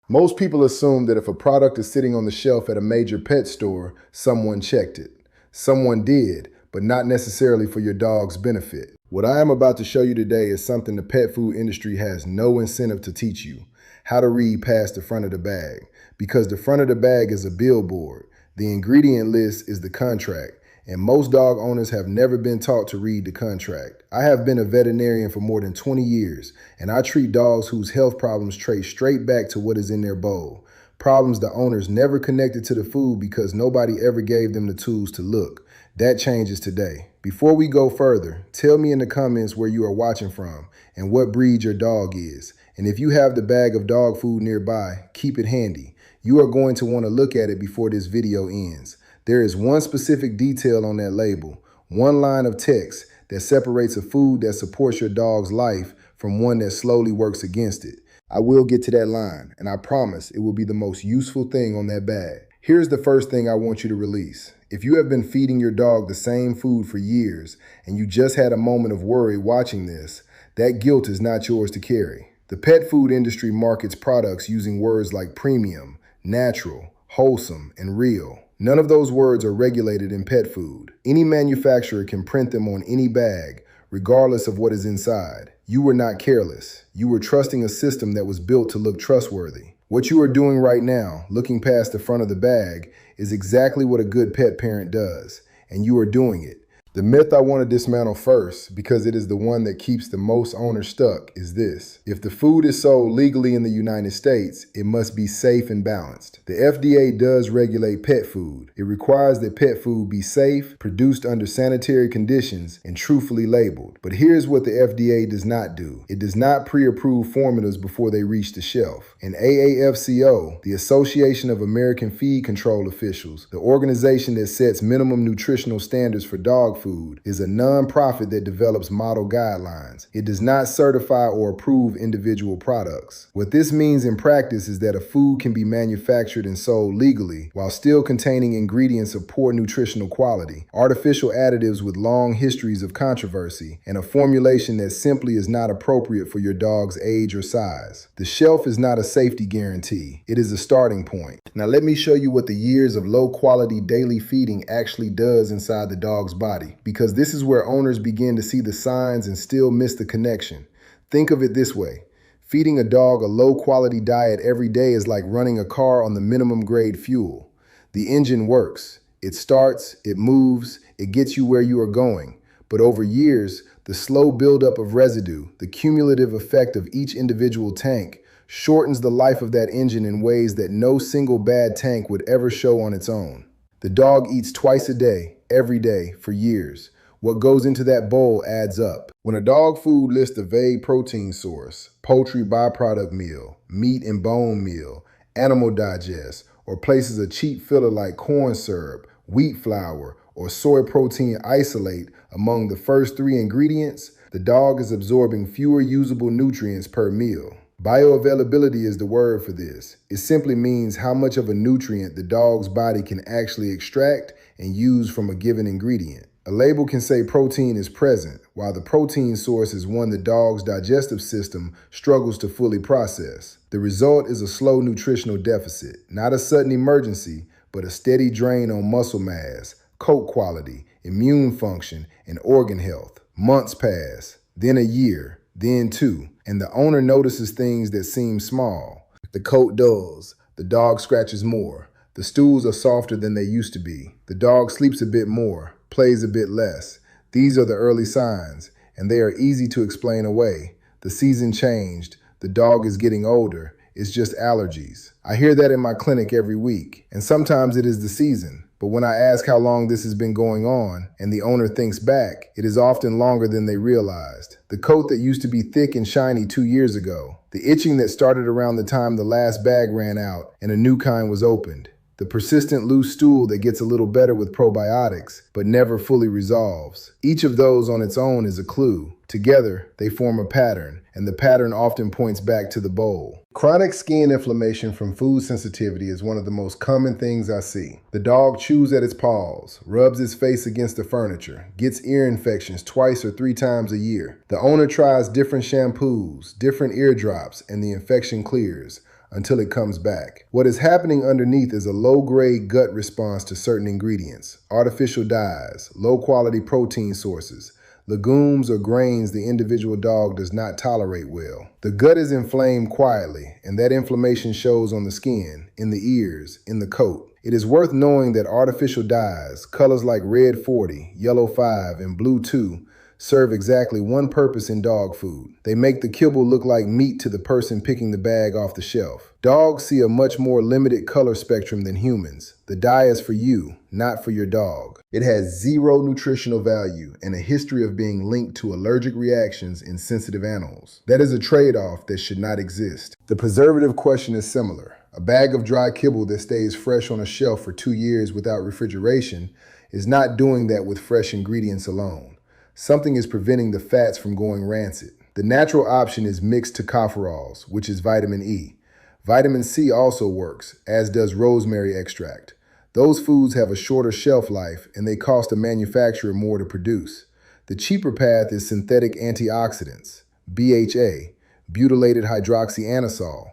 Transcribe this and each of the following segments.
Most people assume that if a product is sitting on the shelf at a major pet store, someone checked it. Someone did, but not necessarily for your dog's benefit. What I am about to show you today is something the pet food industry has no incentive to teach you: how to read past the front of the bag. Because the front of the bag is a billboard, the ingredient list is the contract, and most dog owners have never been taught to read the contract. I have been a veterinarian for more than 20 years, and I treat dogs whose health problems trace straight back to what is in their bowl. Problems the owners never connected to the food because nobody ever gave them the tools to look. That changes today. Before we go further, tell me in the comments where you are watching from and what breed your dog is. And if you have the bag of dog food nearby, keep it handy. You are going to want to look at it before this video ends. There is one specific detail on that label, one line of text that separates a food that supports your dog's life from one that slowly works against it. I will get to that line, and I promise it will be the most useful thing on that bag. Here's the first thing I want you to release. If you have been feeding your dog the same food for years and you just had a moment of worry watching this, that guilt is not yours to carry. The pet food industry markets products using words like premium, natural, wholesome, and real. None of those words are regulated in pet food. Any manufacturer can print them on any bag, regardless of what is inside. You were not careless. You were trusting a system that was built to look trustworthy. What you are doing right now, looking past the front of the bag, is exactly what a good pet parent does, and you are doing it. The myth I want to dismantle first, because it is the one that keeps the most owners stuck, is this: if the food is sold legally in the United States, it must be safe and balanced. The FDA does regulate pet food. It requires that pet food be safe, produced under sanitary conditions, and truthfully labeled. But here's what the FDA does not do. It does not pre-approve formulas before they reach the shelf. And AAFCO, the Association of American Feed Control Officials, the organization that sets minimum nutritional standards for dog food, is a non-profit that develops model guidelines. It does not certify or approve individual products. What this means in practice is that a food can be manufactured and sold legally while still containing ingredients of poor nutritional quality, artificial additives with long histories of controversy, and a formulation that simply is not appropriate for your dog's age or size. The shelf is not a safety guarantee. It is a starting point. Now let me show you what the years of low-quality daily feeding actually does inside the dog's body, because this is where owners begin to see the signs and still miss the connection. Think of it this way. Feeding a dog a low-quality diet every day is like running a car on the minimum grade fuel. The engine works. It starts, it moves, it gets you where you are going. But over years, the slow buildup of residue, the cumulative effect of each individual tank, shortens the life of that engine in ways that no single bad tank would ever show on its own. The dog eats twice a day, every day, for years. What goes into that bowl adds up. When a dog food lists a vague protein source, poultry byproduct meal, meat and bone meal, animal digest, or places a cheap filler like corn syrup, wheat flour, or soy protein isolate among the first three ingredients, the dog is absorbing fewer usable nutrients per meal. Bioavailability is the word for this. It simply means how much of a nutrient the dog's body can actually extract and use from a given ingredient. A label can say protein is present, while the protein source is one the dog's digestive system struggles to fully process. The result is a slow nutritional deficit, not a sudden emergency, but a steady drain on muscle mass, coat quality, immune function, and organ health. Months pass, then a year, then two, and the owner notices things that seem small. The coat dulls, the dog scratches more, the stools are softer than they used to be, the dog sleeps a bit more, plays a bit less. These are the early signs, and they are easy to explain away. The season changed, the dog is getting older, it's just allergies. I hear that in my clinic every week, and sometimes it is the season. But when I ask how long this has been going on, and the owner thinks back, it is often longer than they realized. The coat that used to be thick and shiny 2 years ago, the itching that started around the time the last bag ran out and a new kind was opened, the persistent loose stool that gets a little better with probiotics, but never fully resolves. Each of those on its own is a clue. Together, they form a pattern, and the pattern often points back to the bowl. Chronic skin inflammation from food sensitivity is one of the most common things I see. The dog chews at its paws, rubs its face against the furniture, gets ear infections 2 or 3 times a year. The owner tries different shampoos, different ear drops, and the infection clears, until it comes back. What is happening underneath is a low-grade gut response to certain ingredients, artificial dyes, low-quality protein sources, legumes or grains the individual dog does not tolerate well. The gut is inflamed quietly, and that inflammation shows on the skin, in the ears, in the coat. It is worth knowing that artificial dyes, colors like red 40, yellow 5, and blue 2, serve exactly one purpose in dog food. They make the kibble look like meat to the person picking the bag off the shelf. Dogs see a much more limited color spectrum than humans. The dye is for you, not for your dog. It has zero nutritional value and a history of being linked to allergic reactions in sensitive animals. That is a trade-off that should not exist. The preservative question is similar. A bag of dry kibble that stays fresh on a shelf for 2 years without refrigeration is not doing that with fresh ingredients alone. Something is preventing the fats from going rancid. The natural option is mixed tocopherols, which is vitamin E. Vitamin C also works, as does rosemary extract. Those foods have a shorter shelf life and they cost a manufacturer more to produce. The cheaper path is synthetic antioxidants, BHA, butylated hydroxyanisole,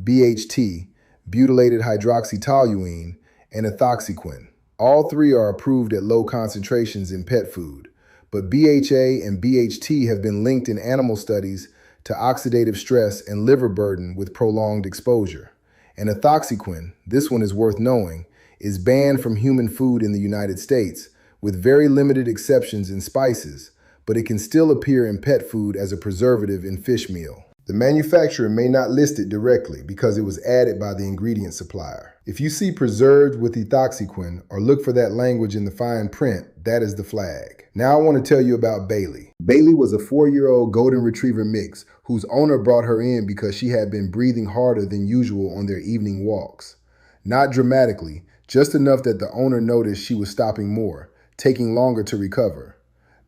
BHT, butylated hydroxytoluene, and ethoxyquin. All three are approved at low concentrations in pet food. But BHA and BHT have been linked in animal studies to oxidative stress and liver burden with prolonged exposure. And ethoxyquin, this one is worth knowing, is banned from human food in the United States, with very limited exceptions in spices, but it can still appear in pet food as a preservative in fish meal. The manufacturer may not list it directly because it was added by the ingredient supplier. If you see preserved with ethoxyquin or look for that language in the fine print, that is the flag. Now I want to tell you about Bailey. Bailey was a 4-year-old golden retriever mix whose owner brought her in because she had been breathing harder than usual on their evening walks. Not dramatically, just enough that the owner noticed she was stopping more, taking longer to recover.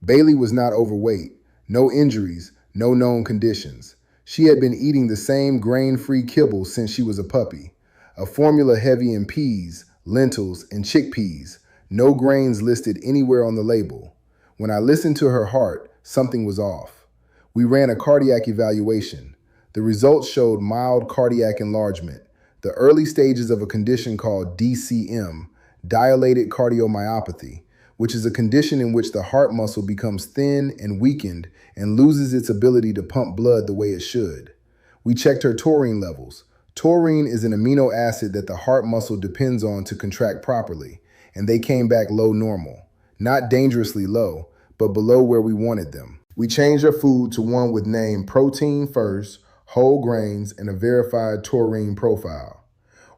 Bailey was not overweight, no injuries, no known conditions. She had been eating the same grain-free kibble since she was a puppy, a formula heavy in peas, lentils, and chickpeas, no grains listed anywhere on the label. When I listened to her heart, something was off. We ran a cardiac evaluation. The results showed mild cardiac enlargement, the early stages of a condition called DCM, dilated cardiomyopathy, which is a condition in which the heart muscle becomes thin and weakened and loses its ability to pump blood the way it should. We checked her taurine levels. Taurine is an amino acid that the heart muscle depends on to contract properly, and they came back low normal. Not dangerously low, but below where we wanted them. We changed her food to one with name protein first, whole grains, and a verified taurine profile.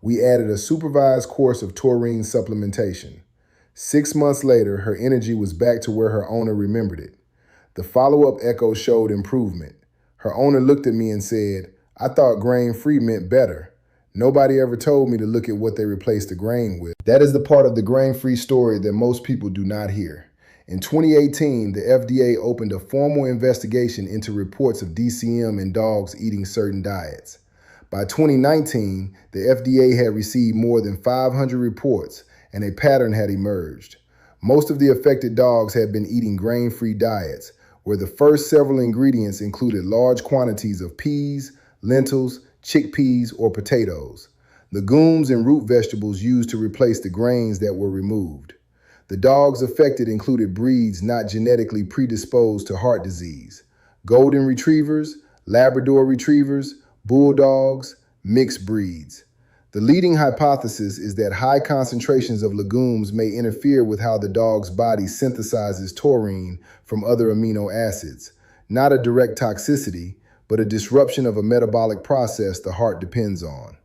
We added a supervised course of taurine supplementation. 6 months later, her energy was back to where her owner remembered it. The follow-up echo showed improvement. Her owner looked at me and said, "I thought grain-free meant better. Nobody ever told me to look at what they replaced the grain with." That is the part of the grain-free story that most people do not hear. In 2018, the FDA opened a formal investigation into reports of DCM in dogs eating certain diets. By 2019, the FDA had received more than 500 reports, and a pattern had emerged. Most of the affected dogs had been eating grain-free diets, where the first several ingredients included large quantities of peas, lentils, chickpeas, or potatoes, legumes and root vegetables used to replace the grains that were removed. The dogs affected included breeds not genetically predisposed to heart disease, golden retrievers, Labrador retrievers, bulldogs, mixed breeds. The leading hypothesis is that high concentrations of legumes may interfere with how the dog's body synthesizes taurine from other amino acids, not a direct toxicity, but a disruption of a metabolic process the heart depends on.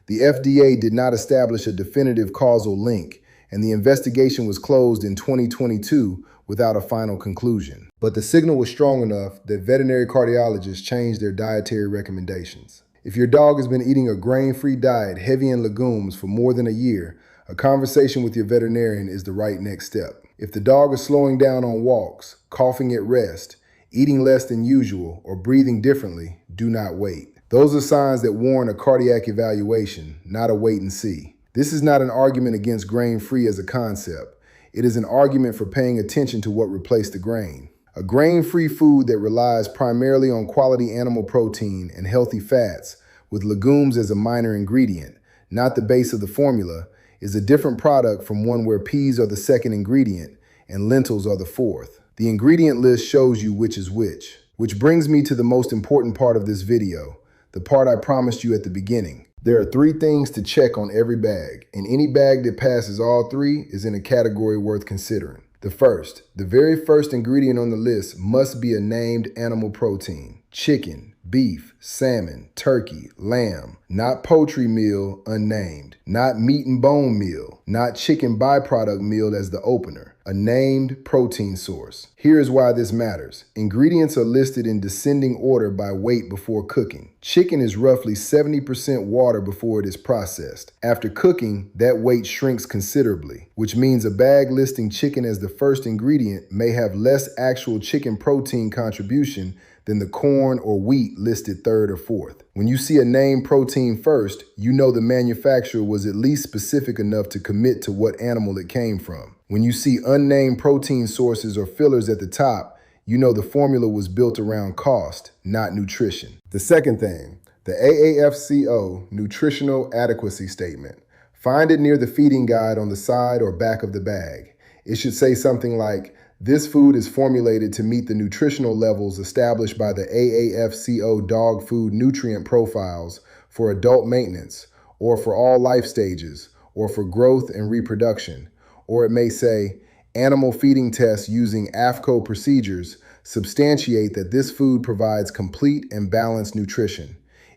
The FDA did not establish a definitive causal link, and the investigation was closed in 2022 without a final conclusion. But the signal was strong enough that veterinary cardiologists changed their dietary recommendations. If your dog has been eating a grain-free diet heavy in legumes for more than a year, a conversation with your veterinarian is the right next step. If the dog is slowing down on walks, coughing at rest, eating less than usual, or breathing differently, do not wait. Those are signs that warrant a cardiac evaluation, not a wait and see. This is not an argument against grain-free as a concept. It is an argument for paying attention to what replaced the grain. A grain-free food that relies primarily on quality animal protein and healthy fats with legumes as a minor ingredient, not the base of the formula, is a different product from one where peas are the second ingredient and lentils are the fourth. The ingredient list shows you which is which brings me to the most important part of this video, the part I promised you at the beginning. There are 3 things to check on every bag, and any bag that passes all 3 is in a category worth considering. The very first ingredient on the list must be a named animal protein. Chicken, beef, salmon, turkey, lamb, not poultry meal, unnamed, not meat and bone meal, not chicken byproduct meal as the opener, a named protein source. Here's why this matters. Ingredients are listed in descending order by weight before cooking. Chicken is roughly 70% water before it is processed. After cooking, that weight shrinks considerably, which means a bag listing chicken as the first ingredient may have less actual chicken protein contribution than the corn or wheat listed third or fourth. When you see a named protein first, you know the manufacturer was at least specific enough to commit to what animal it came from. When you see unnamed protein sources or fillers at the top, you know the formula was built around cost, not nutrition. The second thing, the AAFCO Nutritional Adequacy Statement. Find it near the feeding guide on the side or back of the bag. It should say something like, "This food is formulated to meet the nutritional levels established by the AAFCO dog food nutrient profiles for adult maintenance, or for all life stages, or for growth and reproduction." Or it may say, "Animal feeding tests using AFCO procedures substantiate that this food provides complete and balanced nutrition."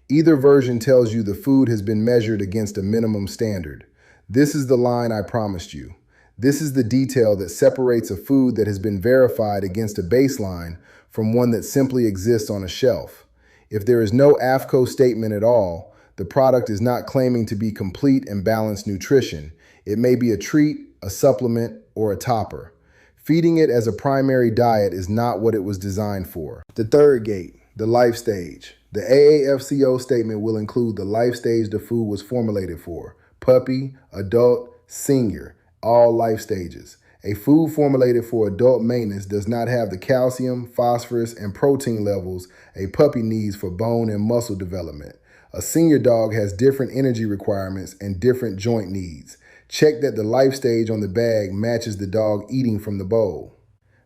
Either version tells you the food has been measured against a minimum standard. This is the line I promised you. This is the detail that separates a food that has been verified against a baseline from one that simply exists on a shelf. If there is no AFCO statement at all, the product is not claiming to be complete and balanced nutrition. It may be a treat, a supplement, or a topper. Feeding it as a primary diet is not what it was designed for. The third gate, the life stage. The AAFCO statement will include the life stage the food was formulated for: puppy, adult, senior, all life stages. A food formulated for adult maintenance does not have the calcium, phosphorus, and protein levels a puppy needs for bone and muscle development. A senior dog has different energy requirements and different joint needs. Check that the life stage on the bag matches the dog eating from the bowl.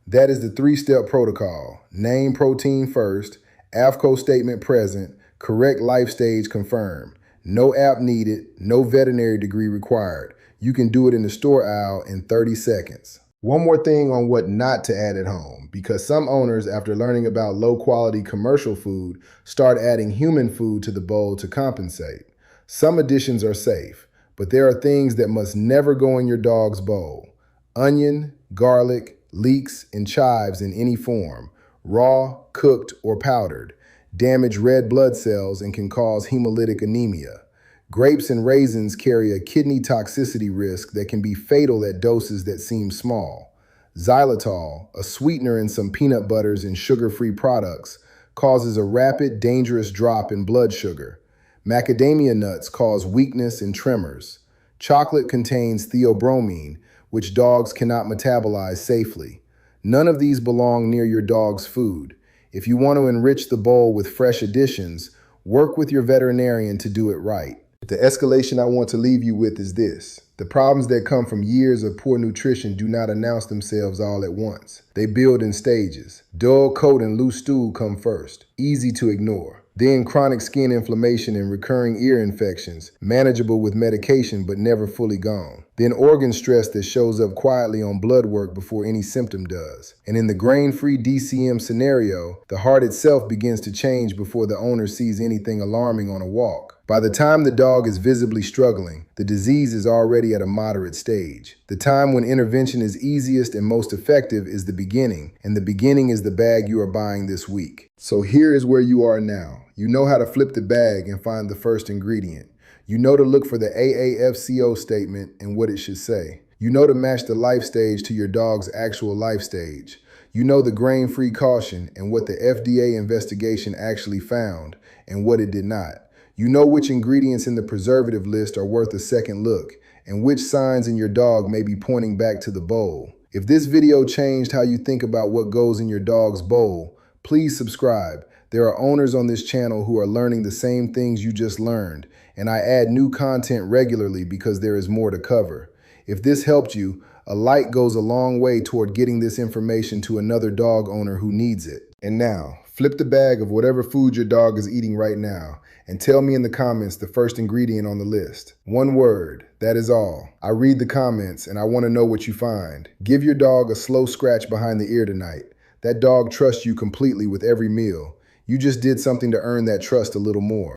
That is the 3-step protocol. Name protein first, AFCO statement present, correct life stage confirmed. No app needed, no veterinary degree required. You can do it in the store aisle in 30 seconds. One more thing on what not to add at home, because some owners, after learning about low-quality commercial food, start adding human food to the bowl to compensate. Some additions are safe, but there are things that must never go in your dog's bowl. Onion, garlic, leeks, and chives in any form, raw, cooked, or powdered, damage red blood cells and can cause hemolytic anemia. Grapes and raisins carry a kidney toxicity risk that can be fatal at doses that seem small. Xylitol, a sweetener in some peanut butters and sugar-free products, causes a rapid, dangerous drop in blood sugar. Macadamia nuts cause weakness and tremors. Chocolate contains theobromine, which dogs cannot metabolize safely. None of these belong near your dog's food. If you want to enrich the bowl with fresh additions, work with your veterinarian to do it right. The escalation I want to leave you with is this. The problems that come from years of poor nutrition do not announce themselves all at once. They build in stages. Dull coat and loose stool come first, easy to ignore. Then chronic skin inflammation and recurring ear infections, manageable with medication but never fully gone. Then organ stress that shows up quietly on blood work before any symptom does. And in the grain-free DCM scenario, the heart itself begins to change before the owner sees anything alarming on a walk. By the time the dog is visibly struggling, the disease is already at a moderate stage. The time when intervention is easiest and most effective is the beginning, and the beginning is the bag you are buying this week. So here is where you are now. You know how to flip the bag and find the first ingredient. You know to look for the AAFCO statement and what it should say. You know to match the life stage to your dog's actual life stage. You know the grain-free caution and what the FDA investigation actually found and what it did not. You know which ingredients in the preservative list are worth a second look and which signs in your dog may be pointing back to the bowl. If this video changed how you think about what goes in your dog's bowl, please subscribe. There are owners on this channel who are learning the same things you just learned, and I add new content regularly because there is more to cover. If this helped you, a like goes a long way toward getting this information to another dog owner who needs it. And now, flip the bag of whatever food your dog is eating right now and tell me in the comments the first ingredient on the list. One word, that is all. I read the comments and I want to know what you find. Give your dog a slow scratch behind the ear tonight. That dog trusts you completely with every meal. You just did something to earn that trust a little more.